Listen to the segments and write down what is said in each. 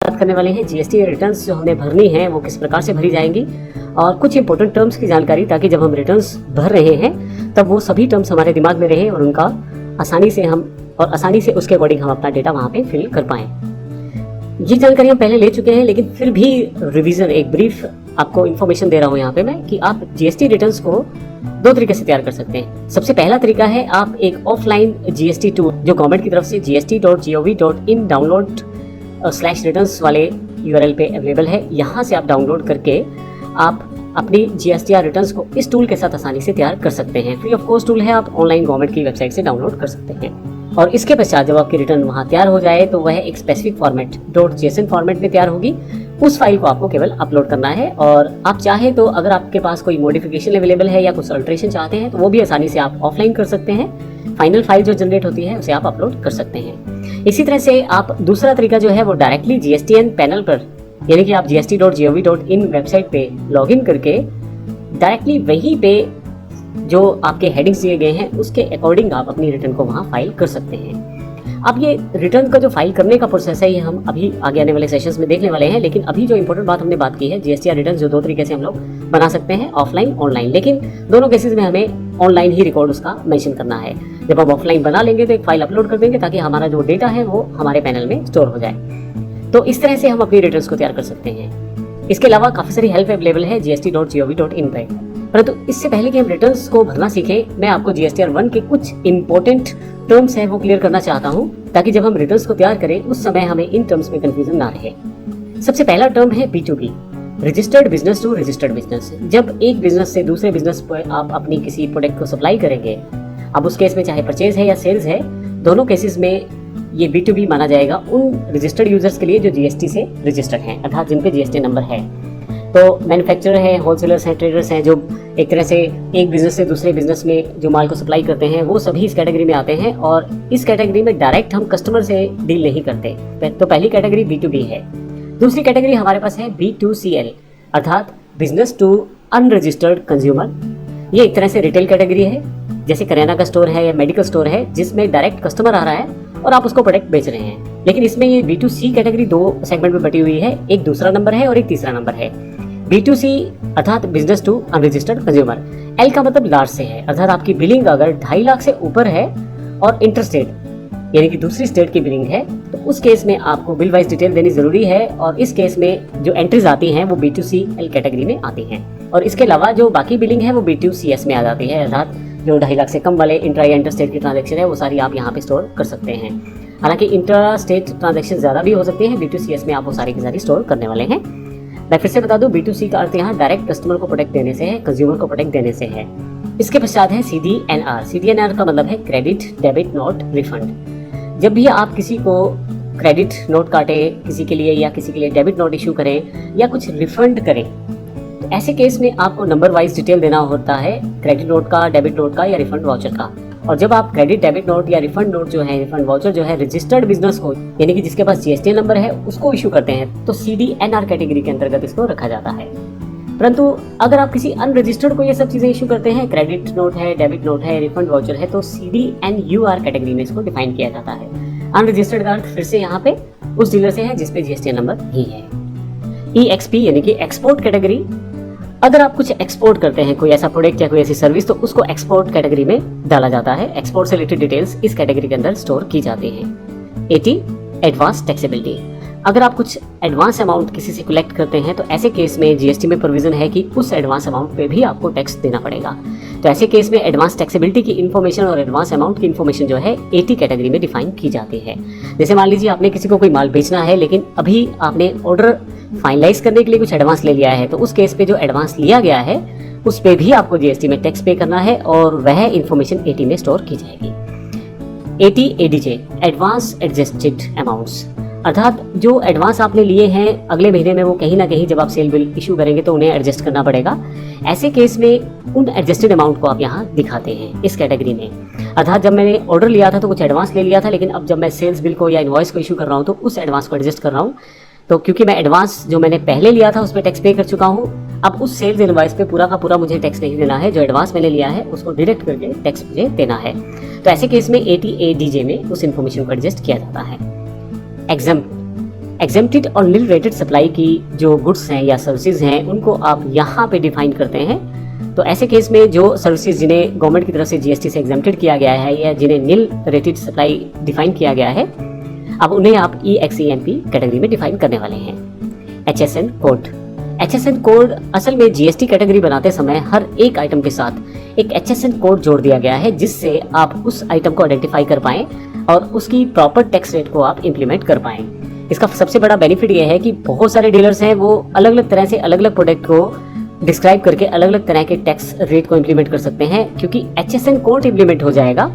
बात करने वाले हैं जीएसटी रिटर्न्स जो हमें भरनी है वो किस प्रकार से भरी जाएंगी और कुछ इंपॉर्टेंट टर्म्स की जानकारी, ताकि जब हम रिटर्न्स भर रहे हैं तब वो सभी टर्म्स हमारे दिमाग में रहे और उनका आसानी से उसके अकॉर्डिंग हम अपना डेटा वहाँ पे फिल कर पाएँ। ये जानकारी हम पहले ले चुके हैं, लेकिन फिर भी रिवीजन, एक ब्रीफ आपको इन्फॉर्मेशन दे रहा हूँ यहाँ पे मैं कि आप जीएसटी रिटर्न्स को दो तरीके से तैयार कर सकते हैं। सबसे पहला तरीका है, आप एक ऑफलाइन जीएसटी टूल जो गवर्नमेंट की तरफ से gst.gov.in डाउनलोड /returns वाले URL पे अवेलेबल है, यहाँ से आप डाउनलोड करके आप अपनी GSTR रिटर्न्स को इस टूल के साथ आसानी से तैयार कर सकते हैं। फ्री ऑफ कॉस्ट टूल है, आप ऑनलाइन गवर्नमेंट की वेबसाइट से डाउनलोड कर सकते हैं। और इसके पश्चात जब आपकी रिटर्न वहाँ तैयार हो जाए तो वह एक स्पेसिफिक फॉर्मेट .json फॉर्मेट में तैयार होगी। उस फाइल को आपको केवल अपलोड करना है और आप चाहे तो अगर आपके पास कोई मॉडिफिकेशन अवेलेबल है या कुछ अल्टरेशन चाहते हैं तो वो भी आसानी से आप ऑफलाइन कर सकते हैं। फाइनल फाइल जो जनरेट होती है उसे आप अपलोड कर सकते हैं। इसी तरह से आप दूसरा तरीका जो है वो डायरेक्टली GSTN पैनल पर, यानी कि आप gst.gov.in वेबसाइट पे लॉगिन करके डायरेक्टली वहीं पे जो आपके हेडिंग्स दिए गए हैं उसके अकॉर्डिंग आप अपनी रिटर्न को वहाँ फाइल कर सकते हैं। अब ये रिटर्न का जो फाइल करने का प्रोसेस है ये हम अभी आगे आने वाले सेशंस में देखने वाले हैं, लेकिन अभी जो इंपॉर्टेंट बात हमने बात की है GSTR रिटर्न जो दो तरीके से हम लोग बना सकते हैं, ऑफलाइन ऑनलाइन। लेकिन दोनों केसेस में हमें ऑनलाइन ही रिकॉर्ड उसका मेंशन करना है। जब हम ऑफलाइन बना लेंगे तो एक फाइल अपलोड कर देंगे ताकि हमारा जो डेटा है वो हमारे पैनल में स्टोर हो जाए। तो इस तरह से हम अपनी रिटर्न्स को तैयार कर सकते हैं। इसके अलावा काफ़ी सारी हेल्प अवेलेबल है gst.gov.in पे। परंतु इससे पहले कि हम रिटर्न्स को भरना सीखें, मैं आपको GSTR 1 के कुछ इंपॉर्टेंट टर्म्स हैं वो क्लियर करना चाहता हूं, ताकि जब हम रिटर्न्स को तैयार करें उस समय हमें इन टर्म्स में कंफ्यूजन ना रहे। सबसे पहला टर्म है B2B, registered business to registered business. जब एक बिजनेस से दूसरे बिजनेस पर आप अपनी किसी प्रोडक्ट को सप्लाई करेंगे, अब उस केस में चाहे परचेज है या सेल्स है, दोनों केसेस में ये B2B माना जाएगा उन रजिस्टर्ड यूजर्स के लिए जो GST से रजिस्टर्ड हैं, अर्थात जिन पे GST नंबर है। तो मैन्युफैक्चरर है, होलसेलर्स हैं, ट्रेडर्स हैं, जो एक तरह से एक बिजनेस से दूसरे बिजनेस में जो माल को सप्लाई करते हैं, वो सभी इस कैटेगरी में आते हैं। और इस कैटेगरी में डायरेक्ट हम कस्टमर से डील नहीं करते। तो पहली कैटेगरी B2B है। दूसरी कैटेगरी हमारे पास है B2CL, अर्थात बिजनेस टू अनरजिस्टर्ड कंज्यूमर। ये एक तरह से रिटेल कैटेगरी है, जैसे करियाना का स्टोर है या मेडिकल स्टोर है, जिसमें डायरेक्ट कस्टमर आ रहा है और आप उसको प्रोडक्ट बेच रहे हैं। लेकिन इसमें ये B2C कैटेगरी दो सेगमेंट में बटी हुई है, एक दूसरा नंबर है और एक तीसरा नंबर है। B2C अर्थात business to unregistered consumer, L का मतलब लार्ज से है, अर्थात आपकी बिलिंग अगर 2.5 लाख से ऊपर है और इंटरस्टेट यानी कि दूसरी स्टेट की बिलिंग है, तो उस केस में आपको बिल वाइज डिटेल देनी जरूरी है। और इस केस में जो एंट्रीज आती हैं वो B2CL कैटेगरी में आती हैं। और इसके अलावा जो बाकी बिलिंग है वो B2CS में आ जाती है, अर्थात जो 2.5 लाख से कम वाले इंट्रा या इंटर स्टेट की ट्रांजेक्शन है वो सारी आप यहाँ पे स्टोर कर सकते हैं। हालांकि इंट्रा स्टेट ट्रांजेक्शन ज्यादा भी हो सकती है, B2CS में आप वो सारी की सारी स्टोर करने वाले हैं। मैं फिर से बता दूं, B2C का अर्थ यहाँ डायरेक्ट कस्टमर को प्रोडक्ट देने से है, कंज्यूमर को प्रोडक्ट देने से है। इसके पश्चात है CDNR। CDNR का मतलब है क्रेडिट डेबिट नोट रिफंड। जब भी आप किसी को क्रेडिट नोट काटे किसी के लिए या किसी के लिए डेबिट नोट इशू करें या कुछ रिफंड करें, तो ऐसे केस में आपको नंबर वाइज डिटेल देना होता है, क्रेडिट नोट का, डेबिट नोट का या रिफंड वाउचर का। और जब आप क्रेडिट डेबिट नोट या रिफंड नोट जो है, रिफंड वाउचर जो है, रजिस्टर्ड बिजनेस को यानी कि जिसके पास GST नंबर है उसको इशू करते हैं, तो CDNR कैटेगरी के अंतर्गत इसको रखा जाता है। परंतु अगर आप किसी अनरजिस्टर्ड को ये सब चीजें इशू करते हैं, क्रेडिट नोट है, डेबिट नोट है, रिफंड वाउचर है, तो CDNUR कैटेगरी में इसको डिफाइन किया जाता है। अनरजिस्टर्ड का अर्थ फिर से यहाँ पे उस डीलर से है जिसपे GST नंबर ही है। EXP यानी कि एक्सपोर्ट कैटेगरी। अगर आप कुछ एक्सपोर्ट करते हैं, कोई ऐसा प्रोडक्ट या कोई ऐसी सर्विस, तो उसको एक्सपोर्ट कैटेगरी में डाला जाता है। एक्सपोर्ट से रिलेटेड डिटेल्स इस कैटेगरी के अंदर स्टोर की जाती हैं। 80 एडवांस टैक्सेबिलिटी। अगर आप कुछ एडवांस अमाउंट किसी से कलेक्ट करते हैं तो ऐसे केस में GST में प्रोविजन है कि उस एडवांस अमाउंट पे भी आपको टैक्स देना पड़ेगा। तो ऐसे केस में एडवांस टैक्सेबिलिटी की इन्फॉर्मेशन और एडवांस अमाउंट की इन्फॉर्मेशन जो है 80 कैटेगरी में डिफाइन की जाती है। जैसे मान लीजिए आपने किसी को कोई माल बेचना है, लेकिन अभी आपने ऑर्डर फाइनलाइज करने के लिए कुछ एडवांस ले लिया है, तो उस केस पे जो एडवांस लिया गया है उस पे भी आपको GST में टैक्स पे करना है और वह इन्फॉर्मेशन 80 में स्टोर की जाएगी। 80 ADJ एडवांस एडजस्टेड अमाउंट्स, अर्थात जो एडवांस आपने लिए हैं अगले महीने में वो कहीं ना कहीं जब आप सेल बिल इशू करेंगे तो उन्हें एडजस्ट करना पड़ेगा। ऐसे केस में उन एडजस्टेड अमाउंट को आप यहाँ दिखाते हैं इस कैटेगरी में। अर्थात जब मैंने ऑर्डर लिया था तो कुछ एडवांस ले लिया था, लेकिन अब जब मैं सेल्स बिल को या इनवॉइस को इशू कर रहा हूँ तो उस एडवांस को एडजस्ट कर रहा हूँ। तो क्योंकि मैं एडवांस जो मैंने पहले लिया था उस पर टैक्स पे कर चुका हूँ, अब उस सेल्स इनवॉइस पे पूरा का पूरा मुझे टैक्स नहीं देना है। जो एडवांस मैंने लिया है उसको डिडक्ट करके टैक्स मुझे देना है। तो ऐसे केस में 80 ADJ में उस इन्फॉर्मेशन को एडजस्ट किया जाता है। एग्जाम एग्जेम्प्टेड और नील रेटेड सप्लाई की जो गुड्स हैं या सर्विसेज हैं उनको आप यहाँ पे डिफाइन करते हैं। तो ऐसे केस में जो सर्विसेज जिन्हें गवर्नमेंट की तरफ से जीएसटी से एग्जेम्प्टेड किया गया है या जिन्हें नील रेटेड सप्लाई डिफाइन किया गया है, अब उन्हें आप EXEMP कैटेगरी में डिफाइन करने वाले हैं। HSN कोड, HSN कोड असल में जीएसटी कैटेगरी बनाते समय हर एक आइटम के साथ एक HSN कोड जोड़ दिया गया है, जिससे आप उस आइटम को आइडेंटिफाई कर पाएं और उसकी प्रॉपर टैक्स रेट को आप इम्प्लीमेंट कर पाएं। इसका सबसे बड़ा बेनिफिट यह है कि बहुत सारे डीलर्स हैं वो अलग अलग तरह से अलग अलग प्रोडक्ट को डिस्क्राइब करके अलग अलग तरह के टैक्स रेट को इम्प्लीमेंट कर सकते हैं। क्योंकि HSN कोड इम्प्लीमेंट हो जाएगा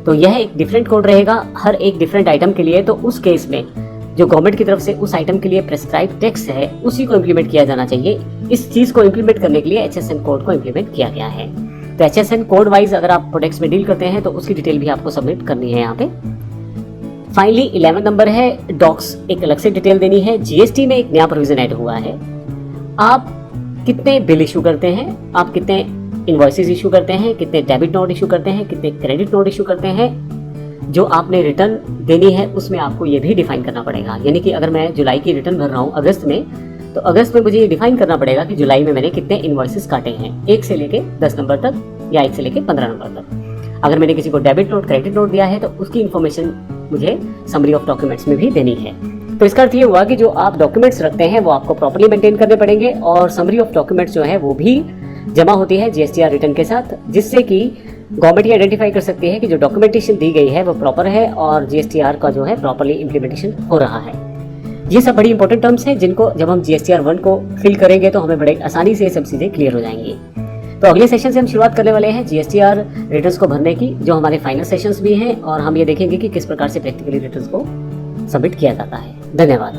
तो यह एक डिफरेंट कोड रहेगा हर एक डिफरेंट आइटम के लिए। तो उस केस में जो गवर्नमेंट की तरफ से उस आइटम के लिए प्रेस्क्राइब टैक्स है उसी को इम्प्लीमेंट किया जाना चाहिए। इस चीज को इम्प्लीमेंट करने के लिए HSN कोड को इम्प्लीमेंट किया गया है। तो HSN कोड वाइज अगर आप प्रोडक्ट्स में डील करते हैं तो उसकी डिटेल भी आपको सबमिट करनी है यहाँ पे। फाइनली 11 नंबर है डॉक्स, एक अलग से डिटेल देनी है। जीएसटी में एक नया प्रोविजन ऐड हुआ है। आप कितने बिल इशू करते हैं, आप कितने इनवॉइसेस इशू करते हैं, कितने डेबिट नोट इशू करते हैं, कितने क्रेडिट नोट इशू करते हैं, जो आपने रिटर्न देनी है उसमें आपको ये भी डिफाइन करना पड़ेगा। यानी कि अगर मैं जुलाई की रिटर्न भर रहा हूँ अगस्त में, तो अगस्त में मुझे ये डिफाइन करना पड़ेगा कि जुलाई में मैंने कितने इनवॉइसेस काटे हैं, 1 से लेके 10 नंबर तक या 1 से लेके 15 नंबर तक। अगर मैंने किसी को डेबिट नोट क्रेडिट नोट दिया है तो उसकी इन्फॉर्मेशन मुझे समरी ऑफ डॉक्यूमेंट्स में भी देनी है। तो इसका अर्थ ये हुआ कि जो आप डॉक्यूमेंट्स रखते हैं वो आपको प्रॉपर्ली मेंटेन करने पड़ेंगे और समरी ऑफ डॉक्यूमेंट्स जो है वो भी जमा होती है जीएसटीआर रिटर्न के साथ, जिससे कि गवर्नमेंट ये आइडेंटिफाई कर सकती है कि जो डॉक्यूमेंटेशन दी गई है वो प्रॉपर है और जीएसटीआर का जो है प्रॉपर्ली इम्प्लीमेंटेशन हो रहा है। ये सब बड़ी इंपॉर्टेंट टर्म्स हैं जिनको जब हम जीएसटीआर 1 को फिल करेंगे तो हमें बड़े आसानी से सब चीजें क्लियर हो जाएंगी। तो अगले सेशन से हम शुरुआत करने वाले हैं जीएसटीआर रिटर्न्स को भरने की, जो हमारे फाइनल सेशंस भी हैं, और हम ये देखेंगे कि किस प्रकार से प्रैक्टिकली रिटर्न्स को सबमिट किया जाता है। धन्यवाद।